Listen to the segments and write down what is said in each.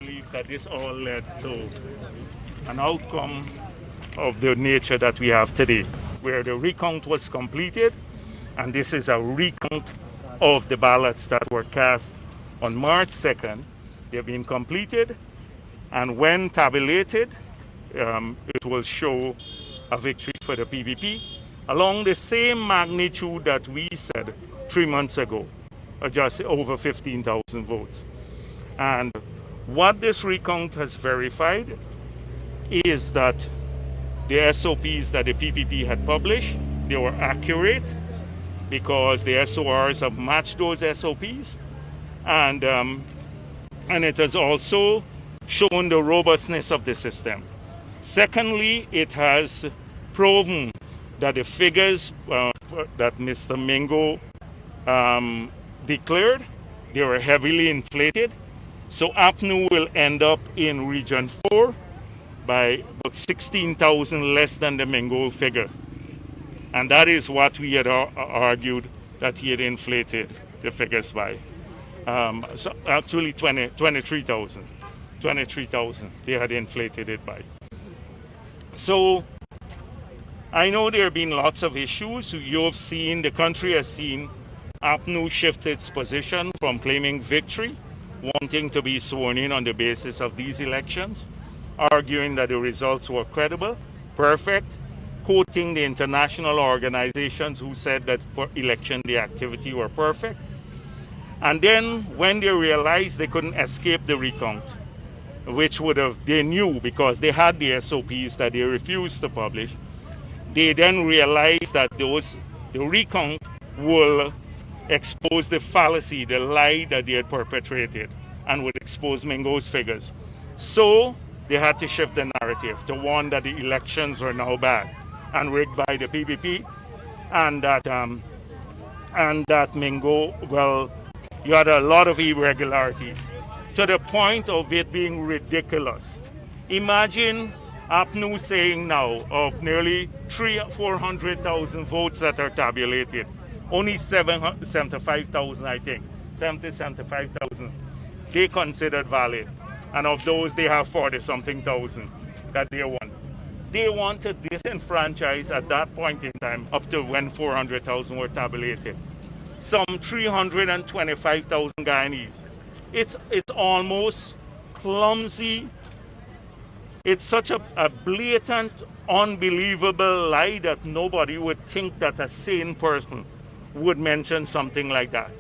believe that this all led to an outcome of the nature that we have today, where the recount was completed, and this is a recount of the ballots that were cast on March 2nd. They've been completed, and when tabulated, it will show a victory for the PPP along the same magnitude that we said 3 months ago, just over 15,000 votes. And what this recount has verified is that the SOPs that the PPP had published, they were accurate because the SORs have matched those SOPs, and it has also shown the robustness of the system. Secondly, it has proven that the figures that Mr. Mingo declared, they were heavily inflated. So APNU will end up in Region 4 by about 16,000 less than the Mingo figure. And that is what we had argued that he had inflated the figures by. So actually 23,000. 23,000 they had inflated it by. So I know there have been lots of issues. You have seen, the country has seen APNU shift its position from claiming victory, wanting to be sworn in on the basis of these elections, arguing that the results were credible, perfect, quoting the international organizations who said that for election day activity were perfect. And then when they realized they couldn't escape the recount, which would have, they knew because they had the SOPs that they refused to publish, they then realized that the recount will expose the fallacy, the lie that they had perpetrated, and would expose Mingo's figures. So they had to shift the narrative to one that the elections are now bad and rigged by the PPP, and that Mingo, well, you had a lot of irregularities to the point of it being ridiculous. Imagine APNU saying now of nearly 400,000 votes that are tabulated, only 75,000, I think, 75,000, they considered valid. And of those, they have 40-something thousand that they want. They wanted to disenfranchise at that point in time, up to when 400,000 were tabulated, some 325,000 Guyanese. It's almost clumsy. It's such a blatant, unbelievable lie that nobody would think that a sane person would mention something like that.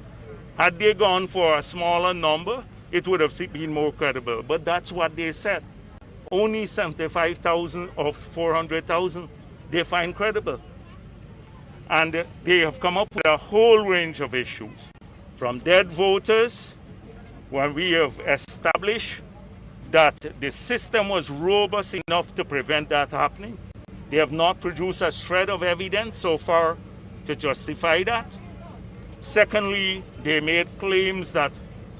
Had they gone for a smaller number, it would have been more credible. But that's what they said. Only 75,000 of 400,000 they find credible. And they have come up with a whole range of issues. From dead voters, when we have established that the system was robust enough to prevent that happening. They have not produced a shred of evidence so far to justify that. Secondly, they made claims that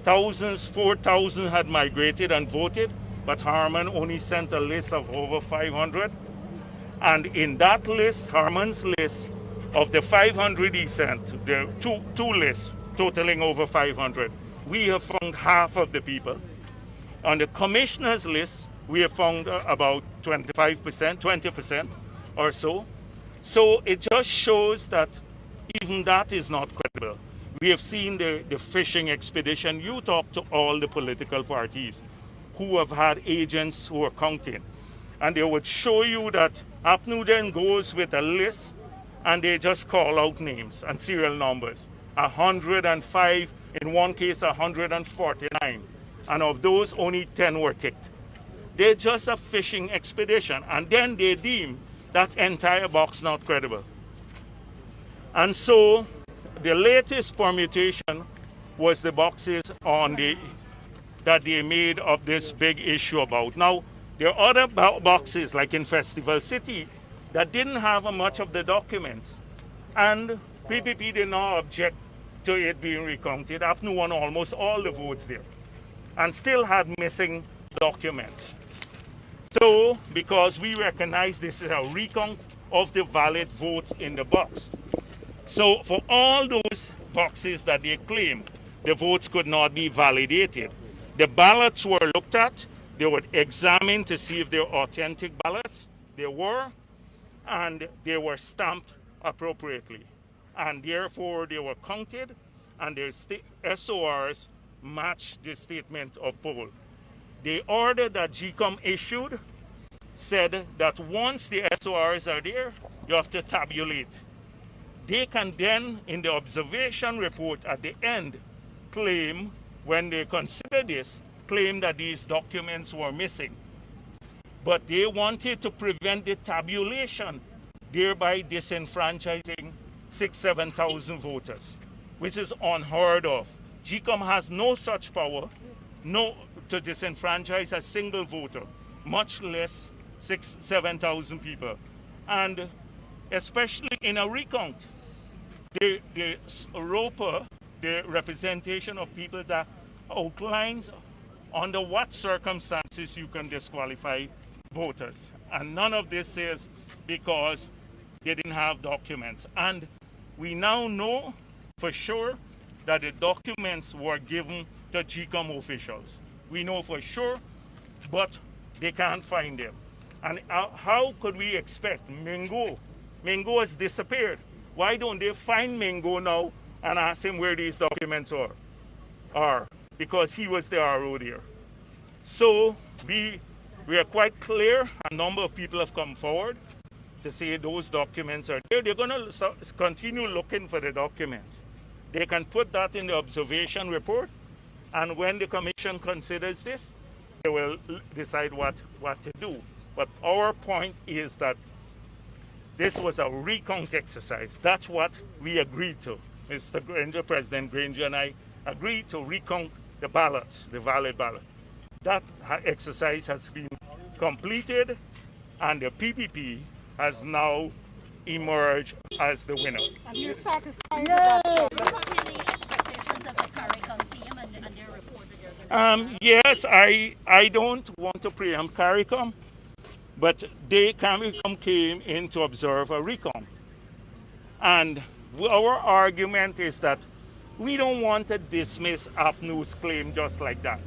4,000 had migrated and voted, but Harman only sent a list of over 500. And in that list, Harman's list, of the 500 he sent, there are two lists totaling over 500. We have found half of the people. On the commissioner's list, we have found about 25%, 20% or so. So it just shows that even that is not credible. We have seen the fishing expedition. You talk to all the political parties who have had agents who are counting, and they would show you that APNU then goes with a list and they just call out names and serial numbers. 105, in one case 149. And of those, only 10 were ticked. They're just a fishing expedition, and then they deem that entire box not credible. And so the latest permutation was the boxes that they made of this big issue about. Now, there are other boxes, like in Festival City, that didn't have much of the documents. And PPP did not object to it being recounted. APNU won almost all the votes there, and still had missing documents. So, because we recognize this is a recount of the valid votes in the box. So, for all those boxes that they claim the votes could not be validated, The ballots were looked at. They were examined to see if they're authentic ballots. They were, and they were stamped appropriately. And therefore, they were counted, and their SORs matched the statement of poll. The order that GCOM issued said that once the SORs are there, you have to tabulate. They can then, in the observation report at the end, claim, when they consider this, claim that these documents were missing. But they wanted to prevent the tabulation, thereby disenfranchising 7,000 voters, which is unheard of. GCOM has no such power to disenfranchise a single voter, much less 7,000 people. And especially in a recount, the ROPA, the representation of people, that outlines under what circumstances you can disqualify voters. And none of this is because they didn't have documents. And we now know for sure that the documents were given to GCOM officials. We know for sure, but they can't find them. And how could we expect Mingo? Mingo has disappeared. Why don't they find Mingo now and ask him where these documents are? Because he was the RO there. So we are quite clear. A number of people have come forward to say those documents are there. They're going to continue looking for the documents. They can put that in the observation report, and when the commission considers this, they will decide what to do. But our point is that this was a recount exercise. That's what we agreed to. Mr. Granger, President Granger, and I agreed to recount the ballots, the valid ballots. That exercise has been completed, and the PPP has now emerged as the winner. Are you satisfied with that? What the expectations of the CARICOM team and their report? Yes, I don't want to preempt CARICOM, but CARICOM came in to observe a recount. And our argument is that we don't want to dismiss APNU's claim just like that.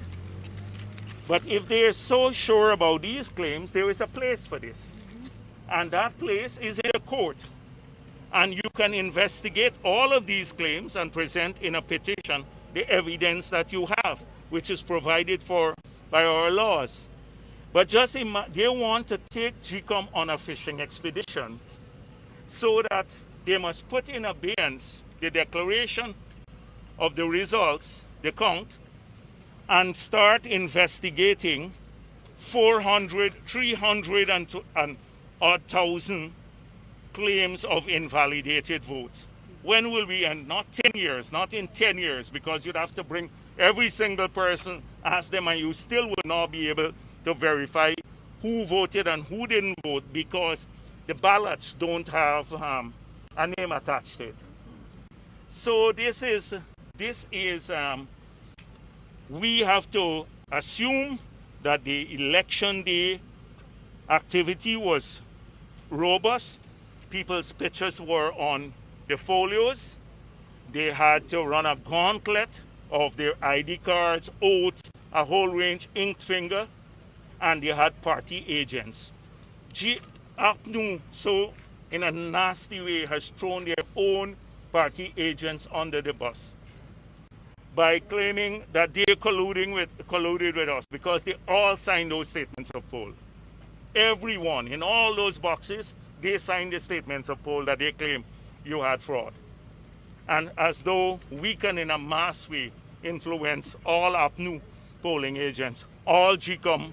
But if they're so sure about these claims, there is a place for this. And that place is in a court. And you can investigate all of these claims and present in a petition the evidence that you have, which is provided for by our laws. But just they want to take GCOM on a fishing expedition so that they must put in abeyance the declaration of the results, the count, and start investigating 300 and odd thousand claims of invalidated votes. When will we end? Not 10 years, not in 10 years, because you'd have to bring every single person, ask them, and you still would not be able to verify who voted and who didn't vote, because the ballots don't have a name attached to it. So we have to assume that the election day activity was robust. People's pictures were on the folios. They had to run a gauntlet of their ID cards, oaths, a whole range, inked finger, and they had party agents. APNU, so in a nasty way, has thrown their own party agents under the bus by claiming that they're colluded with us, because they all signed those statements of poll. Everyone in all those boxes, they signed the statements of poll that they claim you had fraud. And as though we can, in a mass way, influence all APNU polling agents, all GCOM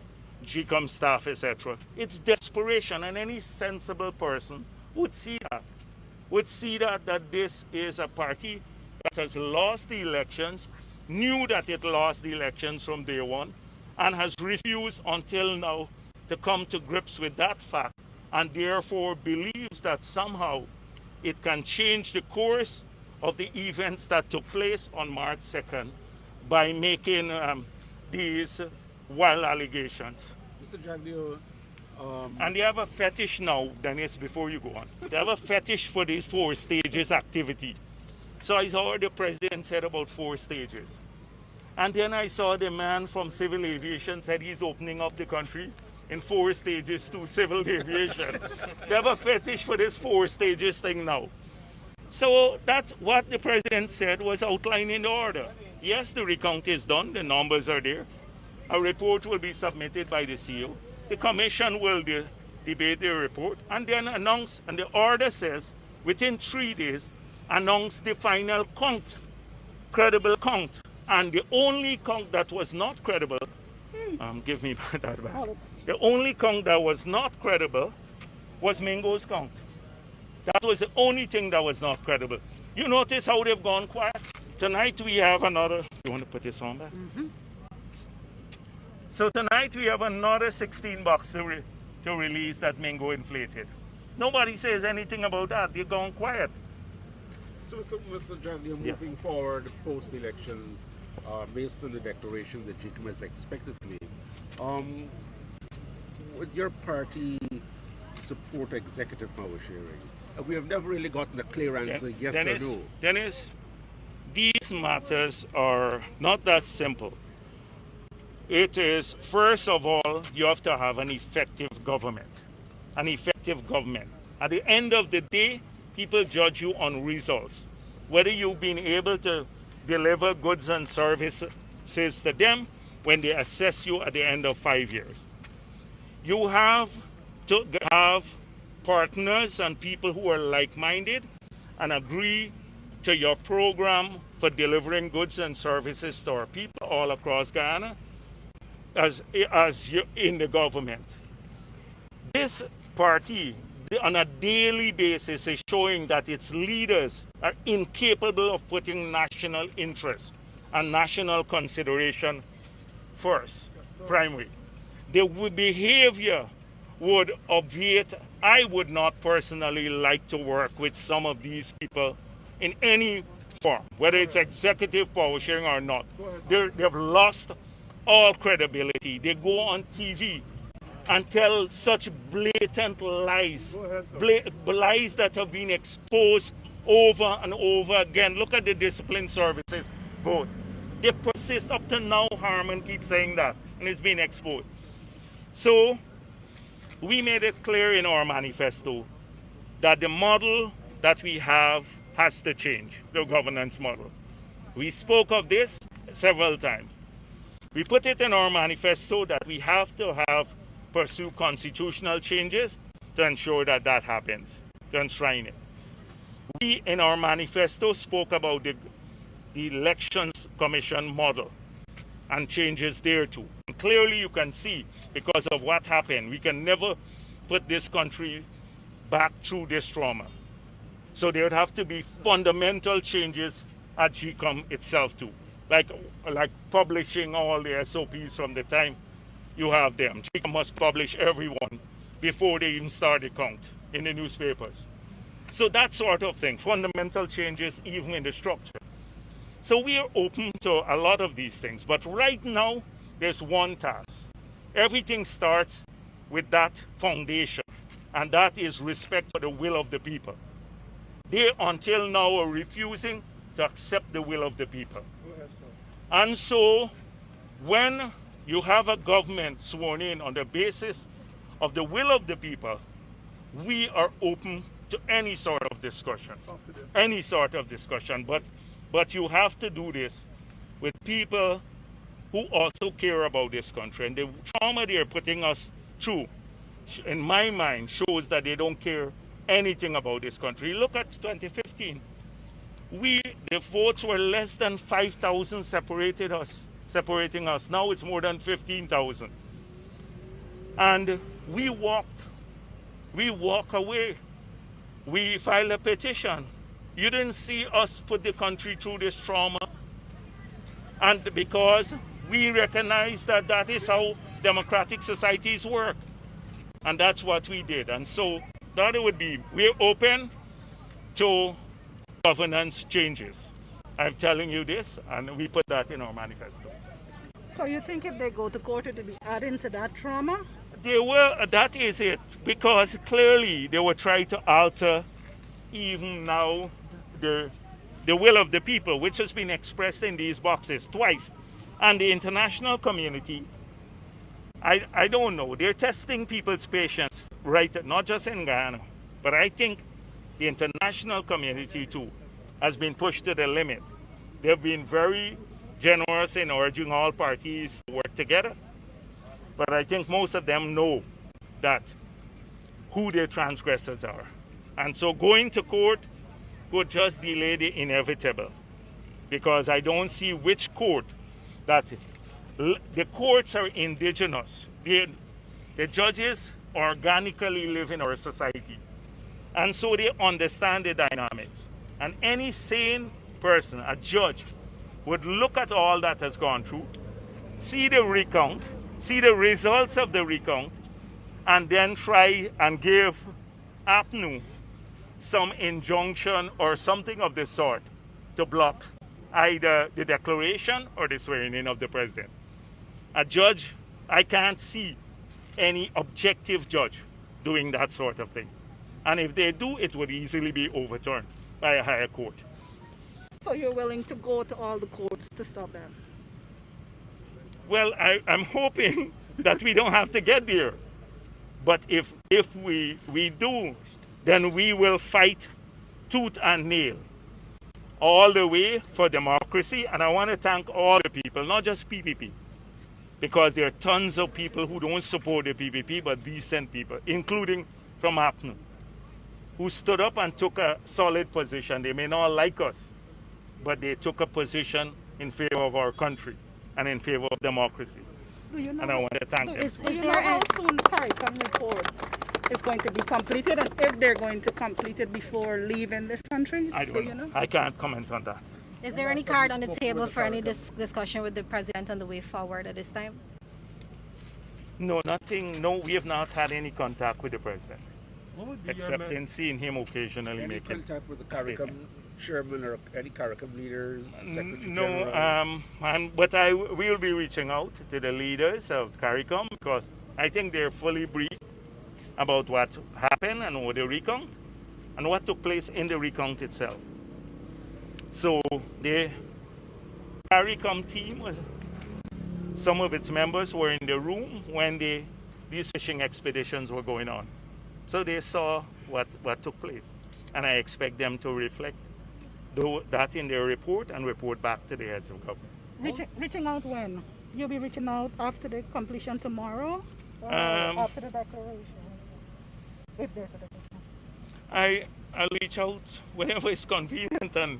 staff, etc. It's desperation, and any sensible person would see that this is a party that has lost the elections, knew that it lost the elections from day one, and has refused until now to come to grips with that fact, and therefore believes that somehow it can change the course of the events that took place on March 2nd by making these wild allegations. Mr. Jagdeo, and they have a fetish now, Dennis, before you go on. They have a fetish for these 4 stages activity. So I saw what the president said about 4 stages. And then I saw the man from civil aviation said he's opening up the country in 4 stages to civil aviation. They have a fetish for this 4 stages thing now. So that's what the president said was outlined in the order. Yes, the recount is done, the numbers are there. A report will be submitted by the CEO. The commission will debate the report and then announce, and the order says within 3 days, announce the final count, credible count. And the only count that was not credible, give me that back. The only count that was not credible was Mingo's count. That was the only thing that was not credible. You notice how they've gone quiet? Tonight we have another, you want to put this on back? So tonight we have another 16 bucks to release that Mingo inflated. Nobody says anything about that. They've gone quiet. So, Mr. Jagdeo, moving forward post-elections, based on the declaration that JICM has expected to make, would your party support executive power sharing? We have never really gotten a clear answer, yes or no. Dennis, these matters are not that simple. It is, first of all, you have to have an effective government. An effective government. At the end of the day, people judge you on results. Whether you've been able to deliver goods and services to them when they assess you at the end of 5 years. You have to have partners and people who are like-minded and agree to your program for delivering goods and services to our people all across Guyana as you in the government. This party on a daily basis is showing that its leaders are incapable of putting national interest and national consideration first, primary. Their behavior would obviate. I would not personally like to work with some of these people in any form, whether it's executive power sharing or not. They've lost all credibility. They go on TV and tell such blatant lies, lies that have been exposed over and over again. Look at the discipline services vote. They persist up to now. Harmon keeps saying that, and it's been exposed. So we made it clear in our manifesto that the model that we have has to change, the governance model. We spoke of this several times. We put it in our manifesto that we have to pursue constitutional changes to ensure that that happens, to enshrine it. We, in our manifesto, spoke about the Elections Commission model and changes there too. And clearly you can see, because of what happened, we can never put this country back through this trauma. So there would have to be fundamental changes at GCOM itself too, like publishing all the SOPs from the time you have them. GCOM must publish everyone before they even start the count in the newspapers. So that sort of thing, fundamental changes even in the structure. So we are open to a lot of these things, but right now there's one task. Everything starts with that foundation, and that is respect for the will of the people. They until now are refusing to accept the will of the people. And so when you have a government sworn in on the basis of the will of the people, we are open to any sort of discussion. Any sort of discussion. But you have to do this with people who also care about this country. And the trauma they're putting us through, in my mind, shows that they don't care anything about this country. Look at 2015. The votes were less than 5,000 separating us. Now it's more than 15,000. And we walk away. We filed a petition. You didn't see us put the country through this trauma. And because we recognize that that is how democratic societies work. And that's what we did. And so that would be, we're open to governance changes. I'm telling you this, and we put that in our manifesto. So you think if they go to court, it will be adding to that trauma? They will, that is it, because clearly they will try to alter even now the will of the people, which has been expressed in these boxes twice. And the international community, I don't know, they're testing people's patience, right, not just in Guyana, but I think the international community too has been pushed to the limit. They've been very generous in urging all parties to work together, but I think most of them know that who their transgressors are. And so going to court would just delay the inevitable, because I don't see which court that the courts are indigenous. The judges organically live in our society, and so they understand the dynamics. And any sane person, a judge, would look at all that has gone through, see the recount, see the results of the recount, and then try and give APNU some injunction or something of the sort to block either the declaration or the swearing in of the president. A judge, I can't see any objective judge doing that sort of thing. And if they do, it would easily be overturned by a higher court. So you're willing to go to all the courts to stop that? Well, I'm hoping that we don't have to get there. But if we do, then we will fight tooth and nail all the way for democracy. And I want to thank all the people, not just PPP, because there are tons of people who don't support the PPP, but decent people, including from APNU, who stood up and took a solid position. They may not like us, but they took a position in favor of our country and in favor of democracy. Do you know, and I want to thank them. do you know how soon the CARICOM report is going to be completed, and if they're going to complete it before leaving this country? I don't know. You know? I can't comment on that. Is there any card on the table for any discussion with the president on the way forward at this time? No, nothing. No, we have not had any contact with the president, What would be except in seeing him occasionally Any making contact with the statement. CARICOM chairman or any CARICOM leaders, secretary No, general? but I will be reaching out to the leaders of CARICOM, because I think they're fully briefed about what happened and what the recount and what took place in the recount itself. So the CARICOM team, some of its members were in the room when these fishing expeditions were going on. So they saw what took place. And I expect them to reflect that in their report and report back to the heads of government. Reaching out when? You'll be reaching out after the completion tomorrow? Or after the declaration? If there's a declaration. I'll reach out whenever it's convenient, and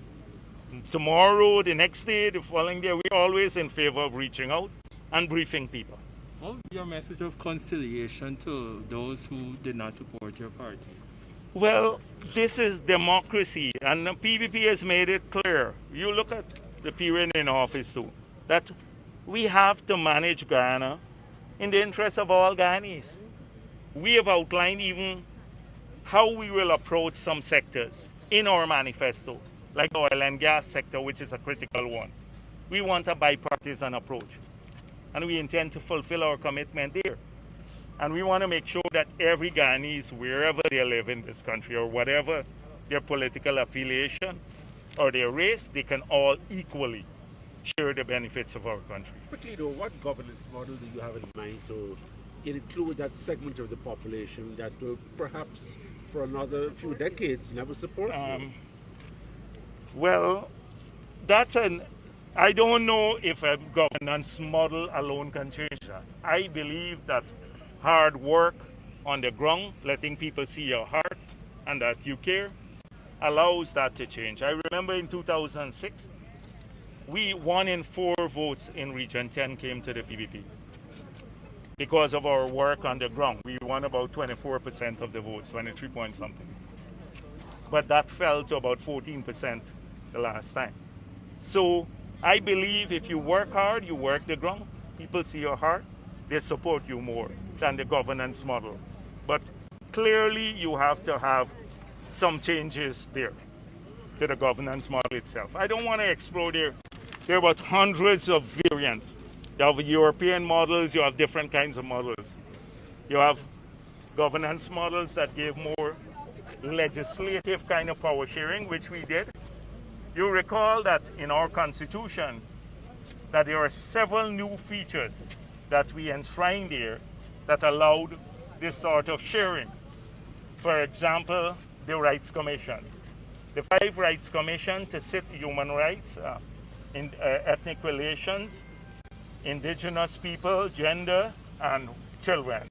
tomorrow, the next day, the following day, we're always in favor of reaching out and briefing people. What would be your message of conciliation to those who did not support your party? Well, this is democracy, and the PPP has made it clear. You look at the period in office too, that we have to manage Guyana in the interest of all Guyanese. We have outlined even how we will approach some sectors in our manifesto, like the oil and gas sector, which is a critical one. We want a bipartisan approach, and we intend to fulfill our commitment there. And we want to make sure that every Guyanese, wherever they live in this country, or whatever their political affiliation or their race, they can all equally share the benefits of our country. Quickly though, what governance model do you have in mind to include that segment of the population that will perhaps for another few decades never support you? Well, I don't know if a governance model alone can change that. I believe that hard work on the ground, letting people see your heart and that you care, allows that to change. I remember in 2006, 1 in 4 votes in Region 10 came to the PPP. Because of our work on the ground, we won about 24% of the votes, 23 point something. But that fell to about 14% the last time. So I believe if you work hard, you work the ground, people see your heart, they support you more than the governance model. But clearly you have to have some changes there to the governance model itself. I don't want to explore there. There are about hundreds of variants. You have European models, you have different kinds of models. You have governance models that give more legislative kind of power sharing, which we did. You recall that in our constitution, that there are several new features that we enshrined there that allowed this sort of sharing. For example, the Rights Commission. The 5 Rights Commission to sit human rights, ethnic relations, indigenous people, gender, and children.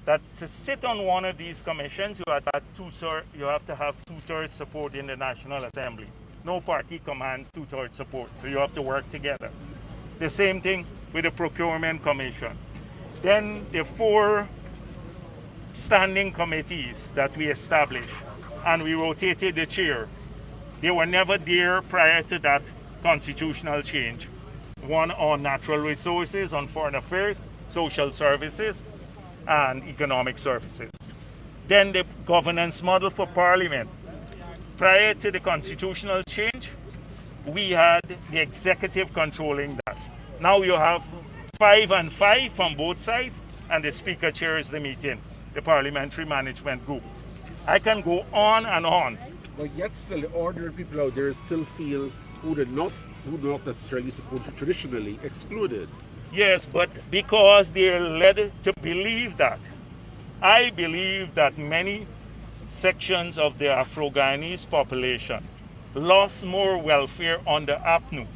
That to sit on one of these commissions, you have to have 2/3 support in the National Assembly. No party commands 2/3 support, so you have to work together. The same thing with the Procurement Commission. Then the 4 standing committees that we established, and we rotated the chair. They were never there prior to that constitutional change. One on natural resources, on foreign affairs, social services, and economic services. Then the governance model for Parliament. Prior to the constitutional change, we had the executive controlling that. Now you have 5 and 5 from both sides, and the Speaker chairs the meeting, the Parliamentary Management Group. I can go on and on. But yet still, the ordinary people out there still feel who do not necessarily support it traditionally excluded. Yes, but because they're led to believe that. I believe that many sections of the Afro-Guyanese population lost more welfare under APNU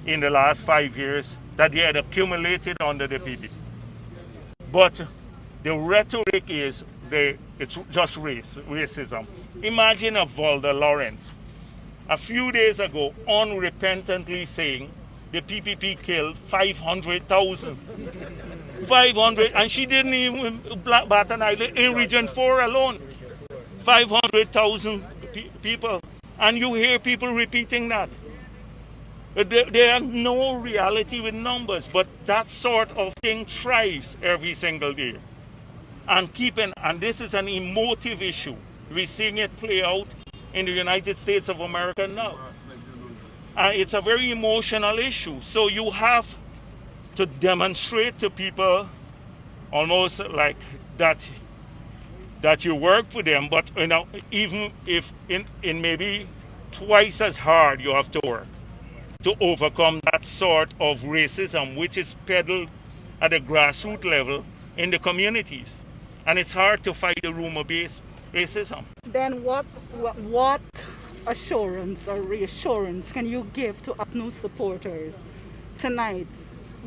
in the last 5 years that they had accumulated under the PPP. But the rhetoric is it's just racism. Imagine a Valda Lawrence a few days ago unrepentantly saying the PPP killed 500,000. 500, and she didn't even bat an eyelid in Region 4 alone. 500,000 people. And you hear people repeating that. There are no reality with numbers, but that sort of thing thrives every single day. And this is an emotive issue. We're seeing it play out in the United States of America now. It's a very emotional issue. So you have to demonstrate to people almost like that you work for them, but even if in maybe twice as hard you have to work to overcome that sort of racism which is peddled at the grassroots level in the communities. And it's hard to fight the rumor-based racism. Then what assurance or reassurance can you give to APNU supporters tonight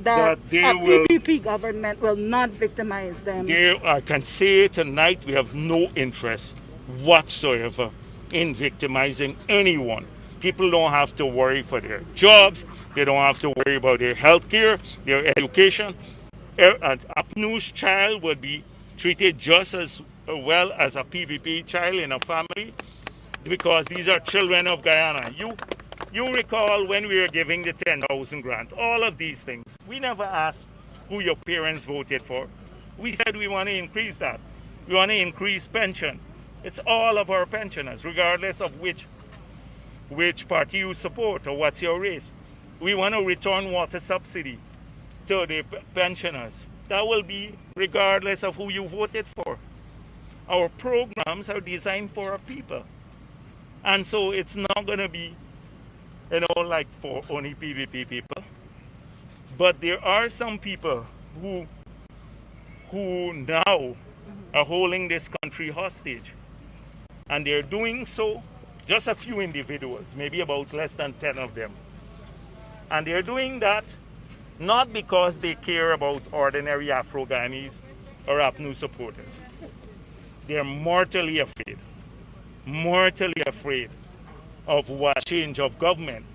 that a PPP government will not victimize them? I can say tonight we have no interest whatsoever in victimizing anyone. People don't have to worry for their jobs. They don't have to worry about their health care, their education. An APNU's child would be treated just as well as a PPP child in a family, because these are children of Guyana. You recall when we were giving the 10,000 grant, all of these things. We never asked who your parents voted for. We said we want to increase that. We want to increase pension. It's all of our pensioners, regardless of which party you support or what's your race. We want to return water subsidy to the pensioners. That will be regardless of who you voted for. Our programs are designed for our people. And so it's not going to be, like for only PPP people. But there are some people who now are holding this country hostage. And they're doing so, just a few individuals, maybe about less than 10 of them. And they're doing that not because they care about ordinary Afro-Guyanese or APNU supporters. They're mortally afraid of what change of government,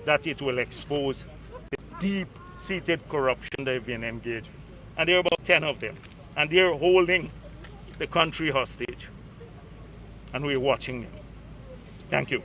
that it will expose the deep-seated corruption they've been engaged in. And there are about 10 of them. And they're holding the country hostage. And we're watching them. Thank you.